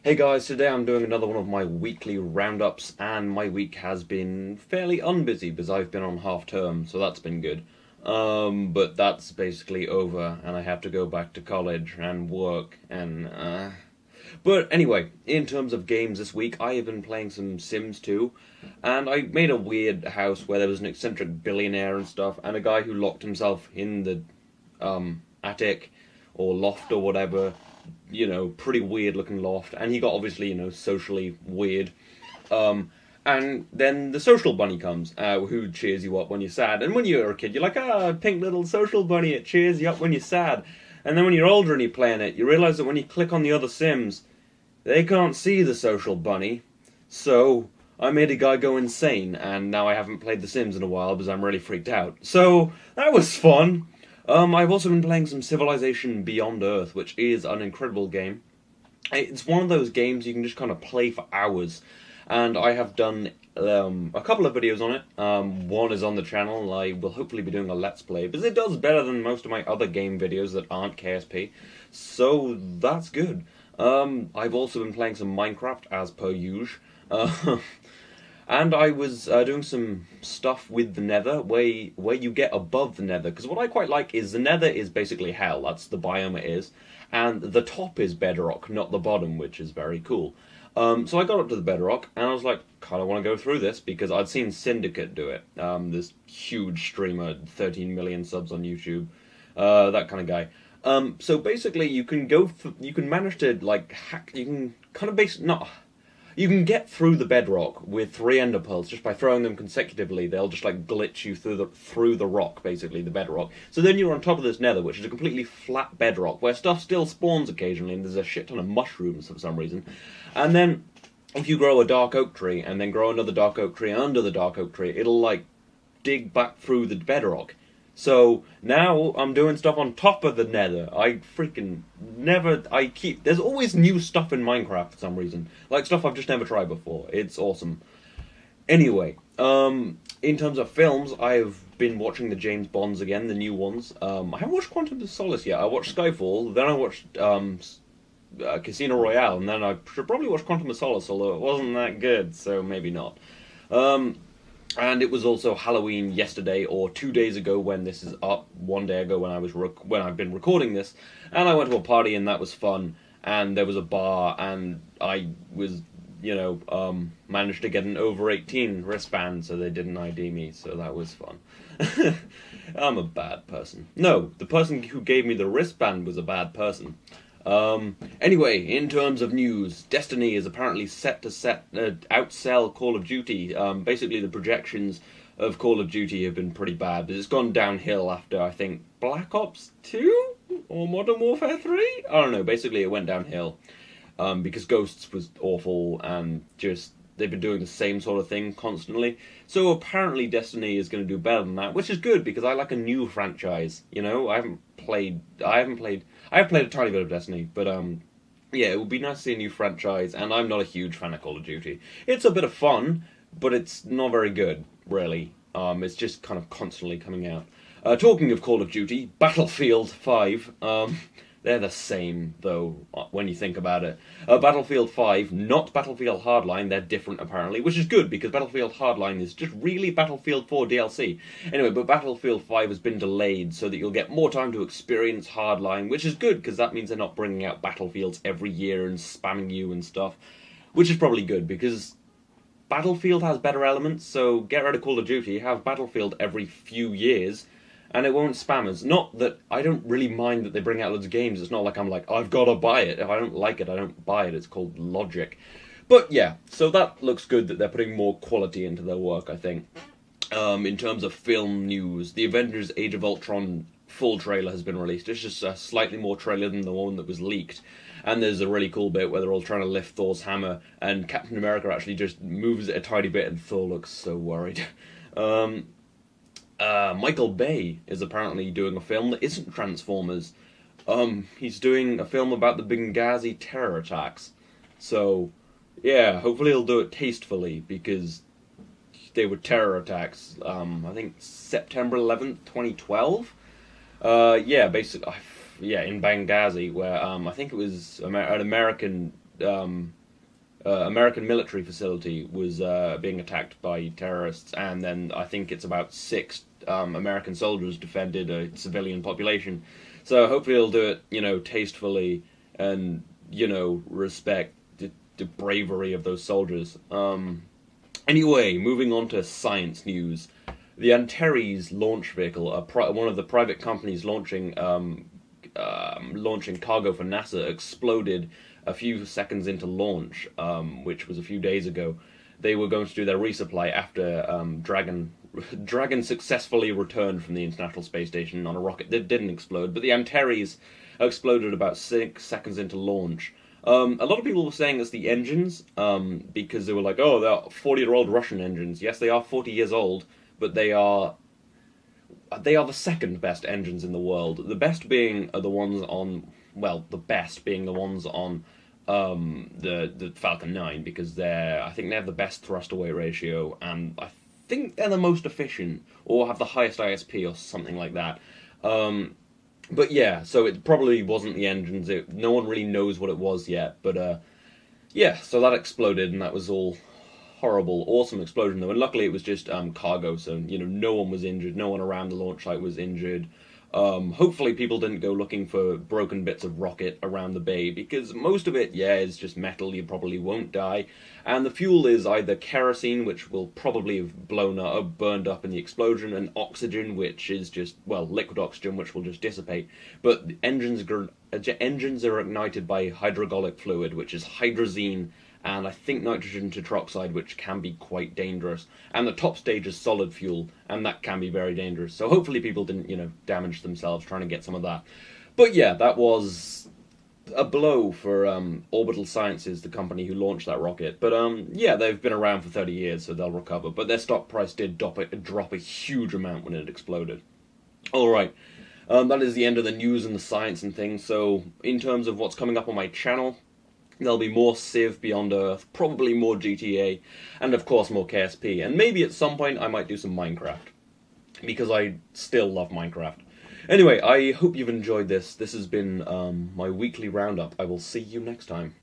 Hey guys, today I'm doing another one of my weekly roundups, and my week has been fairly unbusy because I've been on half term, so that's been good. But that's basically over, and I have to go back to college and work, But anyway, in terms of games this week, I have been playing some Sims 2, and I made a weird house where there was an eccentric billionaire and stuff, and a guy who locked himself in the attic or loft or whatever, pretty weird looking loft, and he got obviously, socially weird. And then the social bunny comes, who cheers you up when you're sad. And when you're a kid, you're like, pink little social bunny, it cheers you up when you're sad. And then when you're older and you're playing it, you realize that when you click on the other Sims, they can't see the social bunny. So I made a guy go insane, and now I haven't played The Sims in a while because I'm really freaked out. So that was fun. I've also been playing some Civilization Beyond Earth, which is an incredible game. It's one of those games you can just kind of play for hours, and I have done a couple of videos on it. One is on the channel. I will hopefully be doing a Let's Play, because it does better than most of my other game videos that aren't KSP, so that's good. I've also been playing some Minecraft, as per usual. And I was doing some stuff with the Nether, where you get above the Nether. Because what I quite like is the Nether is basically hell. That's the biome it is. And the top is bedrock, not the bottom, which is very cool. So I got up to the bedrock, and I was like, kind of want to go through this, because I'd seen Syndicate do it. This huge streamer, 13 million subs on YouTube, that kind of guy. So basically, you can you can manage to like hack. You can kind of not. You can get through the bedrock with 3 ender pearls just by throwing them consecutively. They'll just like glitch you through the rock, basically the bedrock. So then you're on top of this Nether, which is a completely flat bedrock where stuff still spawns occasionally, and there's a shit ton of mushrooms for some reason. And then if you grow a dark oak tree and then grow another dark oak tree under the dark oak tree, it'll like dig back through the bedrock. So now I'm doing stuff on top of the Nether. I freaking never. There's always new stuff in Minecraft for some reason, like stuff I've just never tried before. It's awesome. Anyway, in terms of films, I've been watching the James Bonds again, the new ones. I haven't watched Quantum of Solace yet. I watched Skyfall, then I watched Casino Royale, and then I should probably watch Quantum of Solace, although it wasn't that good, so maybe not. And it was also Halloween yesterday, or 2 days ago when this is up. 1 day ago when I've been recording this, and I went to a party and that was fun. And there was a bar, and I was, managed to get an over 18 wristband, so they didn't ID me. So that was fun. I'm a bad person. No, the person who gave me the wristband was a bad person. Anyway, in terms of news, Destiny is apparently set to outsell Call of Duty. Basically, the projections of Call of Duty have been pretty bad, but it's gone downhill after, I think, Black Ops 2? Or Modern Warfare 3? I don't know, basically it went downhill. Because Ghosts was awful, and just they've been doing the same sort of thing constantly. So apparently Destiny is going to do better than that, which is good, because I like a new franchise. I have played a tiny bit of Destiny, but yeah, it would be nice to see a new franchise, and I'm not a huge fan of Call of Duty. It's a bit of fun, but it's not very good, really. It's just kind of constantly coming out. Talking of Call of Duty, Battlefield 5, they're the same, though, when you think about it. Battlefield 5, not Battlefield Hardline, they're different, apparently, which is good, because Battlefield Hardline is just really Battlefield 4 DLC. Anyway, but Battlefield 5 has been delayed so that you'll get more time to experience Hardline, which is good, because that means they're not bringing out Battlefields every year and spamming you and stuff, which is probably good, because Battlefield has better elements, so get rid of Call of Duty, have Battlefield every few years, and it won't spam us. Not that I don't really mind that they bring out loads of games. It's not like I'm like, I've got to buy it. If I don't like it, I don't buy it. It's called logic. But yeah, so that looks good that they're putting more quality into their work, I think. In terms of film news, the Avengers Age of Ultron full trailer has been released. It's just a slightly more trailer than the one that was leaked. And there's a really cool bit where they're all trying to lift Thor's hammer, and Captain America actually just moves it a tiny bit, and Thor looks so worried. Michael Bay is apparently doing a film that isn't Transformers. He's doing a film about the Benghazi terror attacks. So, yeah, hopefully he'll do it tastefully, because they were terror attacks, I think September 11th, 2012? Yeah, basically, in Benghazi, where I think it was an American American military facility was being attacked by terrorists, and then I think it's about 6 American soldiers defended a civilian population. So hopefully they'll do it, tastefully and, respect the bravery of those soldiers. Anyway, moving on to science news. The Antares launch vehicle, one of the private companies launching cargo for NASA, exploded a few seconds into launch, which was a few days ago. They were going to do their resupply after Dragon successfully returned from the International Space Station on a rocket that didn't explode, but the Antares exploded about 6 seconds into launch. A lot of people were saying it's the engines, because they were like, oh, they're 40-year-old Russian engines. Yes, they are 40 years old, but they are the second best engines in the world. The best being the ones on, the Falcon 9, because I think they have the best thrust-to-weight ratio, and I think they're the most efficient, or have the highest ISP, or something like that. But yeah, so it probably wasn't the engines. No one really knows what it was yet, but yeah, so that exploded, and that was all horrible, awesome explosion though, and luckily it was just cargo, so no one was injured, no one around the launch site was injured. Hopefully people didn't go looking for broken bits of rocket around the bay, because most of it, is just metal, you probably won't die, and the fuel is either kerosene, which will probably have burned up in the explosion, and oxygen, which is just, liquid oxygen, which will just dissipate. But engines are ignited by hydraulic fluid, which is hydrazine, and I think nitrogen tetroxide, which can be quite dangerous. And the top stage is solid fuel, and that can be very dangerous. So hopefully people didn't, damage themselves trying to get some of that. But yeah, that was a blow for Orbital Sciences, the company who launched that rocket. But yeah, they've been around for 30 years, so they'll recover. But their stock price did drop a huge amount when it exploded. Alright, that is the end of the news and the science and things. So in terms of what's coming up on my channel, there'll be more Civ Beyond Earth, probably more GTA, and of course more KSP. And maybe at some point I might do some Minecraft, because I still love Minecraft. Anyway, I hope you've enjoyed this. This has been my weekly roundup. I will see you next time.